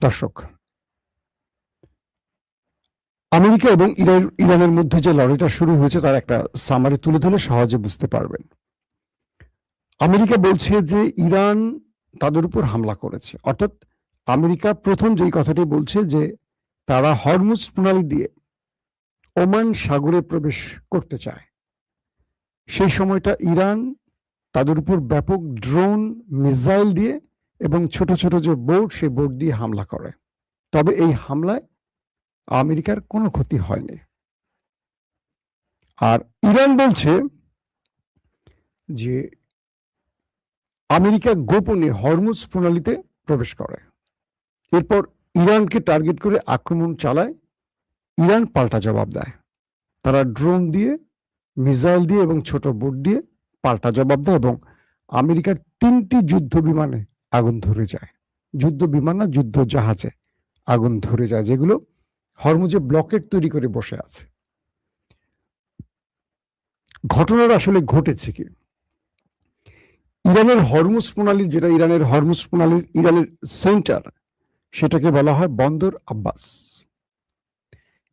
দর্শক, আমেরিকা এবং ইরানের মধ্যে যে লড়াইটা শুরু হয়েছে তার একটা সামারি তুলে ধরলে সহজে বুঝতে পারবেন। আমেরিকা বলছে যে ইরান তাদের উপর হামলা করেছে, অর্থাৎ আমেরিকা প্রথম যেই কথাটি বলছে যে তারা হরমুজ প্রণালী দিয়ে ওমান সাগরে প্রবেশ করতে চায়। সেই সময়টা ইরান তাদের উপর ব্যাপক ড্রোন, মিসাইল দিয়ে এবং ছোট ছোট যে বোট, সেই বোট দিয়ে হামলা করে। তবে এই হামলায় আমেরিকার কোনো ক্ষতি হয়নি। আর ইরান বলছে যে আমেরিকা গোপনে হরমুজ প্রণালীতে প্রবেশ করে, এরপর ইরানকে টার্গেট করে আক্রমণ চালায়। ইরান পাল্টা জবাব দেয়, তারা ড্রোন দিয়ে, মিসাইল দিয়ে এবং ছোট বোট দিয়ে পাল্টা জবাব দেয় এবং আমেরিকার 3টি যুদ্ধ বিমানে আগুন ধরে যায়। যুদ্ধ বিমান না, যুদ্ধ জাহাজে আগুন ধরে যায়, যেগুলো হরমুজে ব্লকেট তৈরি করে বসে আছে। ঘটনার আসলে ঘটেছে কি? ইরানের হরমুজ প্রণালী, যেটা ইরানের হরমুজ প্রণালীর ইরানের সেন্টার, সেটাকে বলা হয় বন্দর আব্বাস।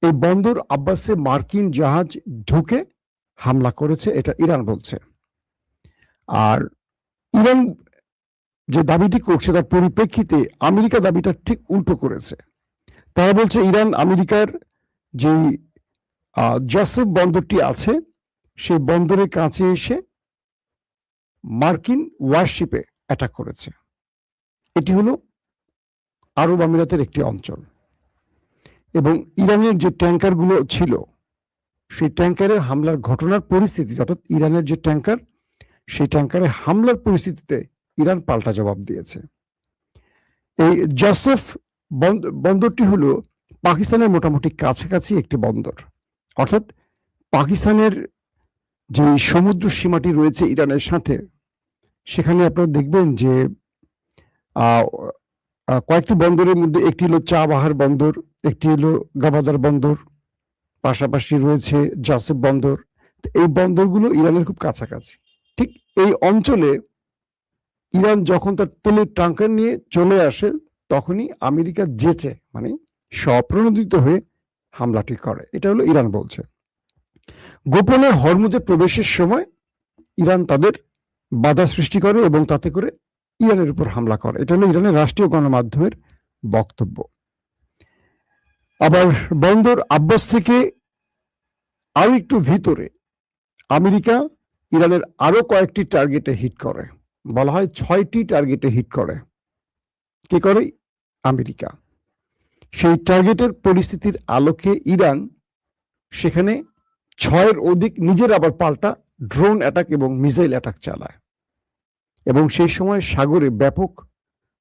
এই বন্দর আব্বাসে মার্কিন জাহাজ ঢুকে হামলা করেছে, এটা ইরান বলছে। আর ইরান যে দাবিটি করছে তার পরিপ্রেক্ষিতে আমেরিকা দাবিটা ঠিক উল্টো করেছে। তারা বলছে ইরান আমেরিকার যে জাসেফ বন্দরটি আছে, সেই বন্দরের কাছে এসে মার্কিন ওয়ারশিপে অ্যাটাক করেছে। এটি হলো আরব আমিরাতের একটি অঞ্চল এবং ইরানের যে ট্যাঙ্কারগুলো ছিল, সেই ট্যাঙ্কারে হামলার ঘটনার পরিস্থিতি, অর্থাৎ ইরানের যে ট্যাঙ্কার, সেই ট্যাঙ্কারে হামলার পরিস্থিতিতে ইরান পাল্টা জবাব দিয়েছে। এই জাসেফ বন্দরটি হলো পাকিস্তানের মোটামুটি কাছাকাছি একটি বন্দর, অর্থাৎ পাকিস্তানের যে সমুদ্র সীমাটি রয়েছে ইরানের সাথে, সেখানে আপনারা দেখবেন যে কয়েকটি বন্দরের মধ্যে একটি হলো চাবাহার বন্দর, একটি হলো গাভাদার বন্দর, পাশাপাশি রয়েছে জাসেফ বন্দর। এই বন্দরগুলো ইরানের খুব কাছাকাছি। ঠিক এই অঞ্চলে ইরান যখন তার তেলের ট্যাঙ্কার নিয়ে চলে আসে, তখনই আমেরিকা যেচে, মানে স্বপ্রণোদিত হয়ে হামলাটি করে। এটা হলো ইরান বলছে। গোপনে হরমুজে প্রবেশের সময় ইরান তাদের বাধা সৃষ্টি করে এবং তাতে করে ইরানের উপর হামলা করে। এটা হলো ইরানের রাষ্ট্রীয় গণমাধ্যমের বক্তব্য। আবার বন্দর আব্বাস থেকে আরো একটু ভিতরে আমেরিকা ইরানের আরো কয়েকটি টার্গেটে হিট করে, বলা হয় 6টি টার্গেটে হিট করে। কে করে? আমেরিকা। সেই টার্গেটের পরিস্থিতির আলোকে ইরান সেখানে 6-এর অধিক নিজের আবার পাল্টা ড্রোন অ্যাটাক এবং মিসাইল অ্যাটাক চালায় এবং সেই সময় সাগরে ব্যাপক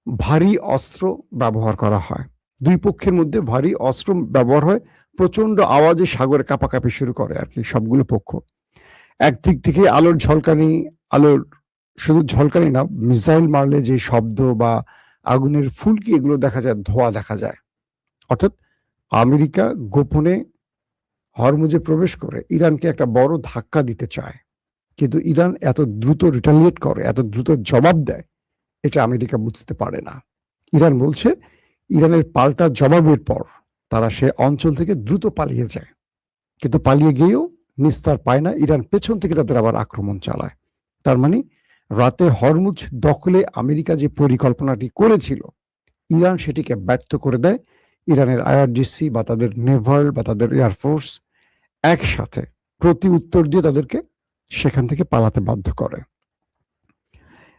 ভারী অস্ত্র ব্যবহার করা হয়। দুই পক্ষের মধ্যে ভারী অস্ত্র ব্যবহার হয়, প্রচন্ড আওয়াজে সাগরে কাঁপাকাঁপি শুরু করে আর কি সবগুলো পক্ষ। একদিক থেকে আলোর ঝলকানি, আলোর শুধু ঝলকানি না, মিসাইল মারলে যে শব্দ বা আগুনের ফুলকি, এগুলো দেখা যায়, ধোঁয়া দেখা যায়। অর্থাৎ আমেরিকা গোপনে হরমুজে প্রবেশ করে ইরানকে একটা বড় ধাক্কা দিতে চায়, কিন্তু ইরান এত দ্রুত রিটালিয়েট করে, এত দ্রুত জবাব দেয়, এটা আমেরিকা বুঝতে পারে না। ইরান বলছে ইরানের পাল্টা জবাবের পর তারা সে অঞ্চল থেকে দ্রুত পালিয়ে যায়, কিন্তু পালিয়ে গিয়েও নিস্তার পায় না। ইরান পেছন থেকে তাদের আবার আক্রমণ চালায়। তার মানে রাতে হরমুজ দখলে আমেরিকা যে পরিকল্পনাটি করেছিল, ইরান সেটিকে ব্যর্থ করে দেয়। ইরানের আইআরজিসি বা তাদের নেভাল বা তাদের এয়ারফোর্স একসাথে প্রতি উত্তর দিয়ে তাদেরকে সেখান থেকে পালাতে বাধ্য করে।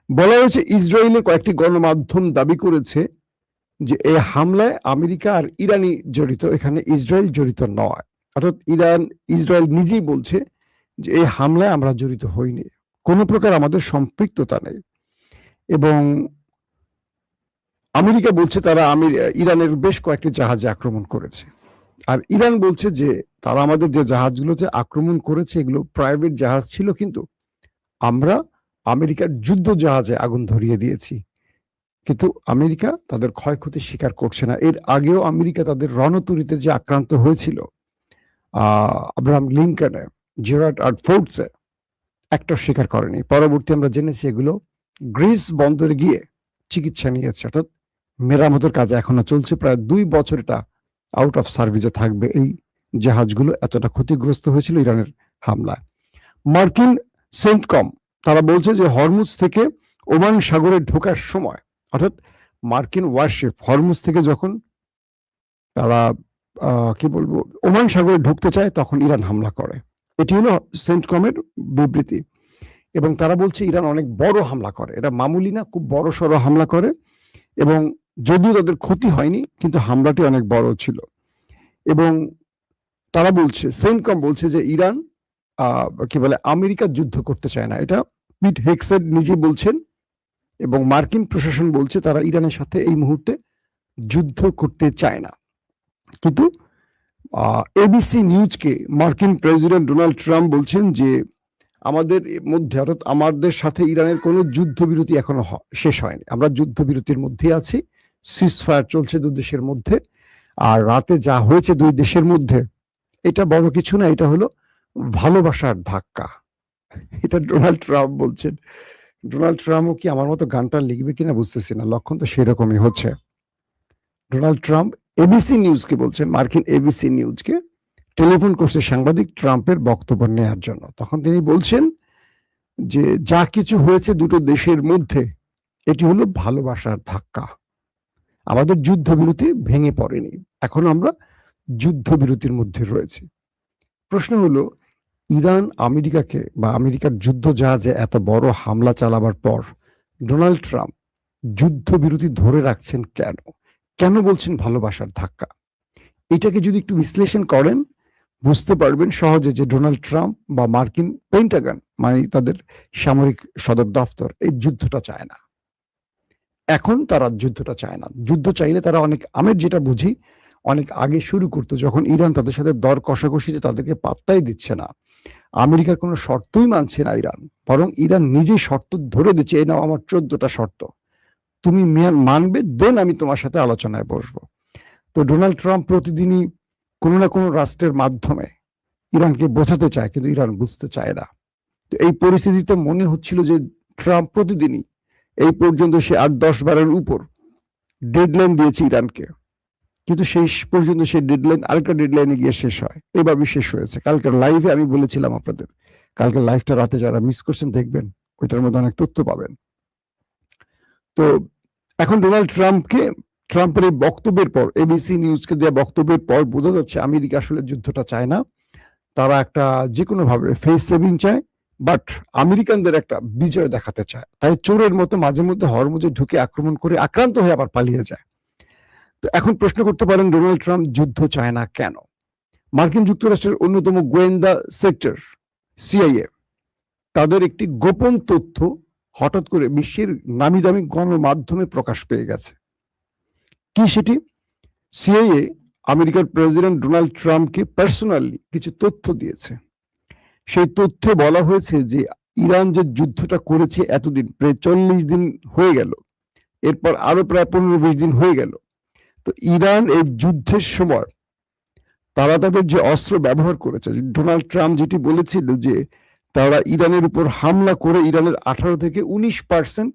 বলা হয়েছে ইসরায়েলের কয়েকটি গণমাধ্যম দাবি করেছে যে এই হামলায় আমেরিকা আর ইরানি জড়িত, এখানে ইসরায়েল জড়িত নয়। অর্থাৎ ইসরায়েল নিজেই বলছে যে এই হামলায় আমরা জড়িত হইনি, কোনো প্রকার আমাদের সম্পৃক্ততা নেই। এবং আমেরিকা বলছে তারা ইরানের বেশ কয়েকটি জাহাজে আক্রমণ করেছে। আর ইরান বলছে যে তারা আমাদের যে জাহাজগুলোতে আক্রমণ করেছে এগুলো প্রাইভেট জাহাজ ছিল, কিন্তু আমরা আমেরিকার যুদ্ধ জাহাজে আগুন ধরিয়ে দিয়েছি। কিন্তু আমেরিকা তাদের ক্ষয়ক্ষতি স্বীকার করছে না। এর আগেও আমেরিকা তাদের রণতরীতে যে আক্রান্ত হয়েছিল, আব্রাহাম লিঙ্কনে, জেরার্ড আর ফোর্ডসে, একটা স্বীকার করেনি। পরবর্তী আমরা জেনেছি এগুলো গ্রিস বন্দরে গিয়ে চিকিৎসা নিয়েছে, অর্থাৎ মেরামতের কাজ এখনো চলছে, প্রায় 2 বছর এটা আউট অফ সার্ভিসে থাকবে। এই জাহাজগুলো এতটা ক্ষতিগ্রস্ত হয়েছিল ইরানের হামলায়। মার্কিন সেন্টকম তারা বলছে যে হরমুজ থেকে ওমান সাগরে ঢোকার সময়, অর্থাৎ মার্কিন ওয়ারশিপ হরমুজ থেকে যখন তারা কি বলবো ওমান সাগরে ঢুকতে চায় তখন ইরান হামলা করে। এটি হলো সেন্টকমের বিবৃতি। এবং তারা বলছে ইরান অনেক বড় হামলা করে, এটা মামুলি না, খুব বড় সড়ো হামলা করে। এবং যদিও তাদের ক্ষতি হয়নি, কিন্তু হামলাটি অনেক বড় ছিল। এবং তারা বলছে, সেন্টকম বলছে যে ইরান কি বলে আমেরিকা যুদ্ধ করতে চায় না, এটা পিট হেগসেট নিজে বলছেন। এবং মার্কিন প্রশাসন বলছে তারা ইরানের সাথে এই মুহূর্তে যুদ্ধ করতে চায় না। কিন্তু এবিসি নিউজকে মার্কিন প্রেসিডেন্ট ডোনাল্ড ট্রাম্প বলছেন যে আমাদের মধ্যে, অর্থাৎ আমাদের সাথে ইরানের কোনো যুদ্ধবিরতি এখনো শেষ হয়নি, আমরা যুদ্ধবিরতির মধ্যে আছি, সিজফায়ার চলছে দুই দেশের মধ্যে। আর রাতে যা হয়েছে দুই দেশের মধ্যে এটা বড় কিছু না, এটা হলো ভালোবাসার ধাক্কা, এটা ডোনাল্ড ট্রাম্প বলছেন। ডোনাল্ড ট্রাম্পও কি আমার মতো গানটা লিখবে কিনা বুঝতেছি না, লক্ষণ তো সেরকমই হচ্ছে। ডোনাল্ড ট্রাম্প এবিসি নিউজকে বলছেন, মার্কিন এবিসি নিউজকে টেলিফোন করছে সাংবাদিক ট্রাম্পের বক্তব্য নেওয়ার জন্য। তখন তিনি বলছেন যে যা কিছু হয়েছে দুটো দেশের মধ্যে এটি হলো ভালোবাসার ধাক্কা, আমাদের যুদ্ধবিরতি ভেঙে পড়েনি, এখন আমরা যুদ্ধবিরতির মধ্যে রয়েছি। প্রশ্ন হলো ইরান আমেরিকাকে বা আমেরিকার যুদ্ধ জাহাজে এত বড় হামলা চালাবার পর ডোনাল্ড ট্রাম্প যুদ্ধবিরতি ধরে রাখছেন কেন? কেন বলছেন ভালোবাসার ধাক্কা? এটাকে যদি একটু বিশ্লেষণ করেন বুঝতে পারবেন সহজে যে ডোনাল্ড ট্রাম্প বা মার্কিন পেন্টাগন, মানে তাদের সামরিক সদর দফতর, এই যুদ্ধটা চায় না। এখন তারা যুদ্ধটা চায় না। যুদ্ধ চাইলে তারা অনেক, আমি যেটা বুঝি, অনেক আগে শুরু করতো, যখন ইরান তাদের সাথে দর কষাকষিতে তাদেরকে পাত্তাই দিচ্ছে না, আমেরিকার কোনো শর্তই মানছে না ইরান, বরং ইরান নিজেই শর্ত ধরে দিচ্ছে, এই নাও আমার 14টা শর্ত, তুমি মানবে, দেন আমি তোমার সাথে আলোচনায় বসবো। তো ডোনাল্ড ট্রাম্প প্রতিদিনই কোনো না কোনো রাষ্ট্রের মাধ্যমে ইরানকে বোঝাতে চায়, কিন্তু ইরান বুঝতে চায় না। তো এই পরিস্থিতিতে মনে হচ্ছিল যে ট্রাম্প প্রতিদিনই এই পর্যন্ত সে 8-10 বারের উপর ডেডলাইন দিয়েছে ইরানকে, কিন্তু শেষ পর্যন্ত সেই ডেডলাইন আরেকটা ডেডলাইনে গিয়ে শেষ হয়। এভাবে শেষ হয়েছে। কালকের লাইভে আমি বলেছিলাম আপনাদের, কালকে লাইভটা রাতে যারা মিস করছেন দেখবেন, ওইটার মধ্যে অনেক তথ্য পাবেন। তো এখন ডোনাল্ড ট্রাম্পের এই বক্তব্যের পর, এবিসি নিউজকে দেওয়া বক্তব্যের পর বোঝা যাচ্ছে আমেরিকা আসলে যুদ্ধটা চায় না, তারা একটা যে কোনো ভাবে ফেস সেভিং চায়, বাট আমেরিকানদের একটা বিজয় দেখাতে চায়। তাই চোরের মতো মাঝে মধ্যে হরমুজে ঢুকে আক্রমণ করে আক্রান্ত হয়ে আবার পালিয়ে যায়। তো এখন প্রশ্ন করতে পারেন ডোনাল্ড ট্রাম্প যুদ্ধ চায় না কেন? মার্কিন যুক্তরাষ্ট্রের অন্যতম গোয়েন্দা সেক্টর সিআইএ তাদের একটি গোপন তথ্য হঠাৎ করে বিশ্বের নামি দামি গণমাধ্যমে প্রকাশ পেয়ে গেছে। কি সেটি? সিআইএ আমেরিকার প্রেসিডেন্ট ডোনাল্ড ট্রাম্পকে পার্সোনালি কিছু তথ্য দিয়েছে। সেই তথ্যে বলা হয়েছে যে ইরান যে যুদ্ধটা করেছে এতদিন, প্রায় 40 দিন হয়ে গেল, এরপর আরো প্রায় 15-20 দিন হয়ে গেল। তো ইরান এই যুদ্ধের সময় তারা তাদের যে অস্ত্র ব্যবহার করেছে, ডোনাল্ড ট্রাম্প যেটি বলেছিল যে তারা ইরানের উপর হামলা করে ইরানের 18 থেকে 19%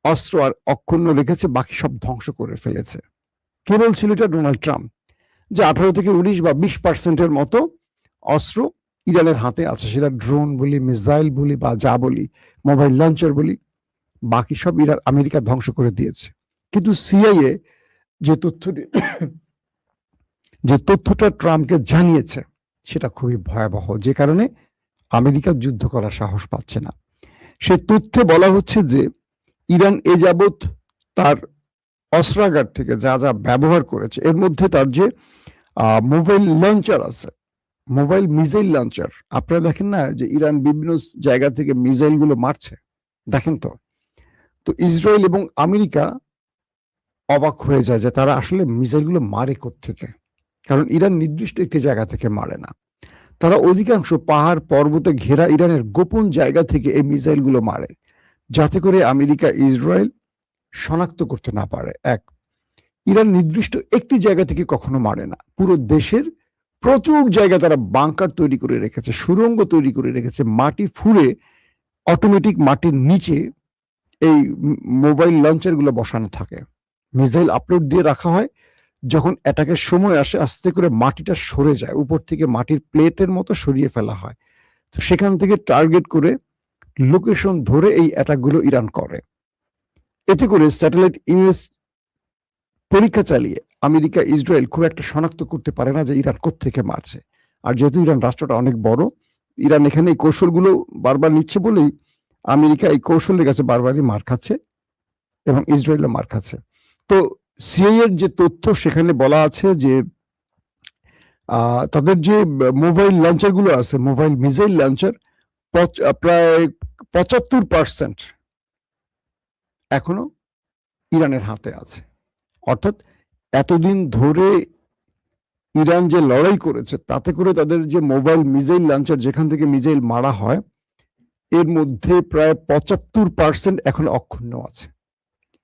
অস্ত্র আর অক্ষুণ্ণ রেখেছে, বাকি সব ধ্বংস করে ফেলেছে। কে বলছিল এটা? Donald Trump. যে 18 থেকে 19 বা 20%-এর মতো অস্ত্র ইরানের হাতে আছে, সেটা ড্রোন বলি, মিসাইল বলি, বা যা বলি, মোবাইল লঞ্চার বলি, বাকি সব ইরান আমেরিকা ধ্বংস করে দিয়েছে। কিন্তু সিআইএ যে তথ্যটা ট্রাম্পকে জানিয়েছে সেটা খুবই ভয়াবহ, যে কারণে আমেরিকা যুদ্ধ করার সাহস পাচ্ছে না। সে তথ্যে বলা হচ্ছে যে ইরান এ যাবৎ তার অস্ত্রাগার থেকে যা যা ব্যবহার করেছে, এর মধ্যে তার যে মোবাইল লঞ্চার আছে, মোবাইল মিসাইল লঞ্চার, আপনারা দেখেন না যে ইরান বিভিন্ন জায়গা থেকে মিসাইল গুলো মারছে, দেখেন তো। তো ইসরায়েল এবং আমেরিকা অবাক হয়ে যায় যে তারা আসলে মিসাইল গুলো মারে কোত্থেকে, কারণ ইরান নির্দিষ্ট একটি জায়গা থেকে মারে না, তারা অধিকাংশ পাহাড় পর্বতে ঘেরা ইরানের গোপন জায়গা থেকে এই মিসাইল গুলো মারে, যাতে করে আমেরিকা ইসরায়েল শনাক্ত করতে না পারে। এক, ইরান নির্দিষ্ট একটি জায়গা থেকে কখনো মারে না, পুরো দেশের প্রচুর জায়গা তারা বাংকার তৈরি করে রেখেছে, সুড়ঙ্গ তৈরি করে রেখেছে, মাটি ফুঁড়ে অটোমেটিক মাটির নিচে এই মোবাইল লঞ্চার গুলো বসানো থাকে। মিসাইল আপলোড দিয়ে রাখা হয়, যখন অ্যাটাকের সময় আসে আস্তে করে মাটিটা সরে যায়, উপর থেকে মাটির প্লেটের মতো সরিয়ে ফেলা হয়। তো সেখান থেকে টার্গেট করে লোকেশন ধরে এই অ্যাটাকগুলো ইরান করে। এতে করে স্যাটেলাইট ইমেজ পরীক্ষা চালিয়ে আমেরিকা ইসরায়েল খুব একটা শনাক্ত করতে পারে না যে ইরান কোত্থেকে মারছে। আর যেহেতু ইরান রাষ্ট্রটা অনেক বড়, ইরান এখানে এই কৌশলগুলো বারবার নিচ্ছে বলেই আমেরিকা এই কৌশলের কাছে বারবারই মার খাচ্ছে এবং ইসরায়েলও মার খাচ্ছে। তো সিআইএর যে তথ্য সেখানে বলা আছে যে তাদের যে মোবাইল লঞ্চার গুলো আছে, মোবাইল মিসাইল লঞ্চার, প্রায় 75% এখনো ইরানের হাতে আছে। অর্থাৎ এতদিন ধরে ইরান যে লড়াই করেছে তাতে করে তাদের যে মোবাইল মিসাইল লঞ্চার যেখান থেকে মিসাইল মারা হয় এর মধ্যে প্রায় 75% এখন অক্ষুণ্ণ আছে,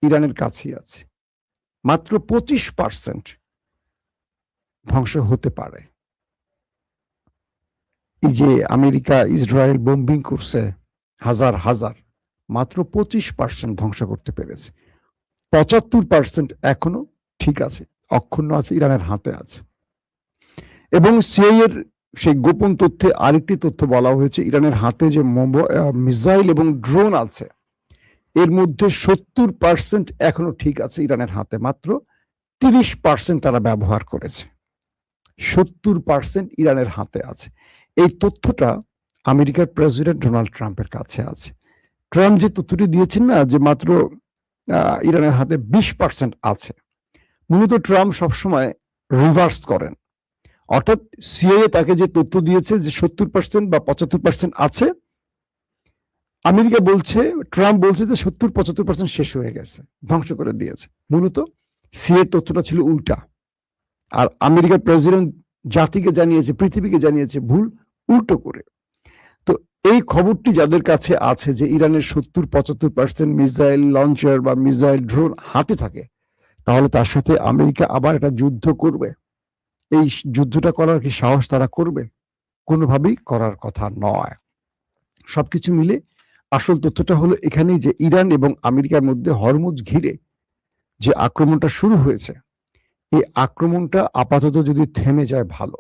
ইরানের কাছেই আছে। মাত্র 25% ধ্বংস হতে পারে। এই যে আমেরিকা ইসরায়েল বোম্বিং করছে হাজার হাজার, মাত্র 25% ধ্বংস করতে পেরেছে। 75% এখনো ঠিক আছে, অক্ষুণ্ণ আছে, ইরানের হাতে আছে। এবং সিআইএর সেই গোপন তথ্যে আরেকটি তথ্য বলা হয়েছে, ইরানের হাতে যে মিসাইল এবং ড্রোন আছে এর মধ্যে 70% এখনো ঠিক আছে ইরানের হাতে, মাত্র 30% তারা ব্যবহার করেছে। 70% ইরানের হাতে আছে। এই তথ্যটা আমেরিকার প্রেসিডেন্ট ডোনাল্ড ট্রাম্পের কাছে আছে। ট্রাম্প যে তথ্যটি দিয়েছেন না যে মাত্র ইরানের হাতে 20% আছে, মূলত ট্রাম্প সবসময় রিভার্স করেন। অর্থাৎ সিআইএ তাকে যে তথ্য দিয়েছে যে 70% বা 75% আছে, আমেরিকা বলছে, ট্রাম্প বলছে যে 70-75% শেষ হয়ে গেছে, ধ্বংস করে দিয়েছে। মূলত সিআইএ তথ্যটা ছিল উল্টা, আর আমেরিকার প্রেসিডেন্ট জাতিকে জানিয়েছে, পৃথিবীকে জানিয়েছে ভুল উল্টো করে। তো এই খবরটি যাদের কাছে আছে যে ইরানের 70-75% মিসাইল লঞ্চার বা মিসাইল ড্রোন হাতে থাকে, তাহলে তার সাথে আমেরিকা আবার একটা যুদ্ধ করবে। এই যুদ্ধটা করার কি সাহস তারা করবে? কোনোভাবেই করার কথা নয়। সবকিছু মিলে আসল তথ্যটা হলো এখানেই যে ইরান এবং আমেরিকার মধ্যে হরমুজ ঘিরে যে আক্রমণটা শুরু হয়েছে, এই আক্রমণটা আপাতত যদি থেমে যায় ভালো,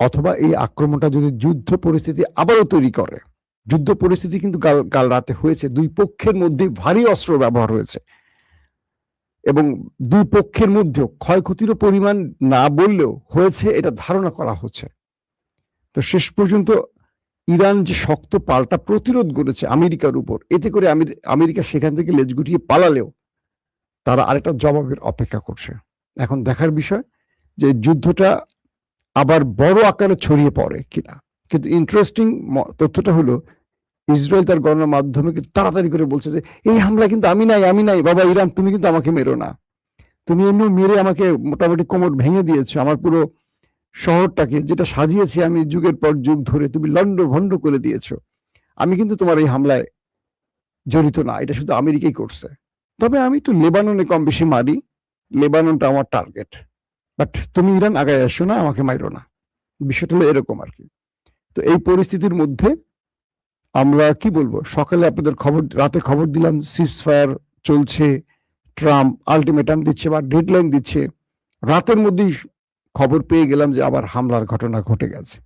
অথবা এই আক্রমণটা যদি যুদ্ধ পরিস্থিতি আবারও তৈরি করে। যুদ্ধ পরিস্থিতি কিন্তু কাল রাতে হয়েছে, দুই পক্ষের মধ্যে ভারী অস্ত্র ব্যবহার হয়েছে এবং দুই পক্ষের মধ্যেও ক্ষয়ক্ষতির পরিমাণ না বললেও হয়েছে এটা ধারণা করা হচ্ছে। তো শেষ পর্যন্ত ইরান যে শক্ত পাল্টা প্রতিরোধ করেছে আমেরিকার উপর, এতে করে আমেরিকা সেখান থেকে লেজ গুটিয়ে পালালেও তারা আরেকটা জবাবের অপেক্ষা করছে। এখন দেখার বিষয় যে যুদ্ধটা আবার বড় আকারে ছড়িয়ে পড়ে কিনা। কিন্তু ইন্টারেস্টিং তথ্যটা হলো ইসরায়েল তার গণমাধ্যমে তাড়াতাড়ি করে বলছে যে এই হামলা কিন্তু আমি নাই বাবা, ইরান তুমি কিন্তু আমাকে মেরো না, তুমি এমনি মেরে আমাকে মোটামুটি কোমর ভেঙে দিয়েছো, আমার পুরো শহরটাকে যেটা সাজিয়েছি আমি যুগের পর যুগ ধরে তুমি লন্ড ভন্ড করে দিয়েছো, আমি কিন্তু তোমার এই হামলায় জড়িত না, এটা শুধু আমেরিকাই করছে। তবে আমি একটু লেবাননে কম বেশি মারি, লেবাননটা আমার টার্গেট, বাট তুমি ইরান আগায় আসো না, আমাকে মাইরো না। বিষয়টা হলো এরকম আর কি। তো এই পরিস্থিতির মধ্যে আমরা কি বলবো, সকালে আপনাদের রাতে খবর দিলাম সিজফায়ার চলছে, ট্রাম্প আলটিমেটাম দিচ্ছে বা ডেডলাইন দিচ্ছে, রাতের মধ্যেই খবর পেয়ে গেলাম যে আবার হামলার ঘটনা ঘটে গেছে।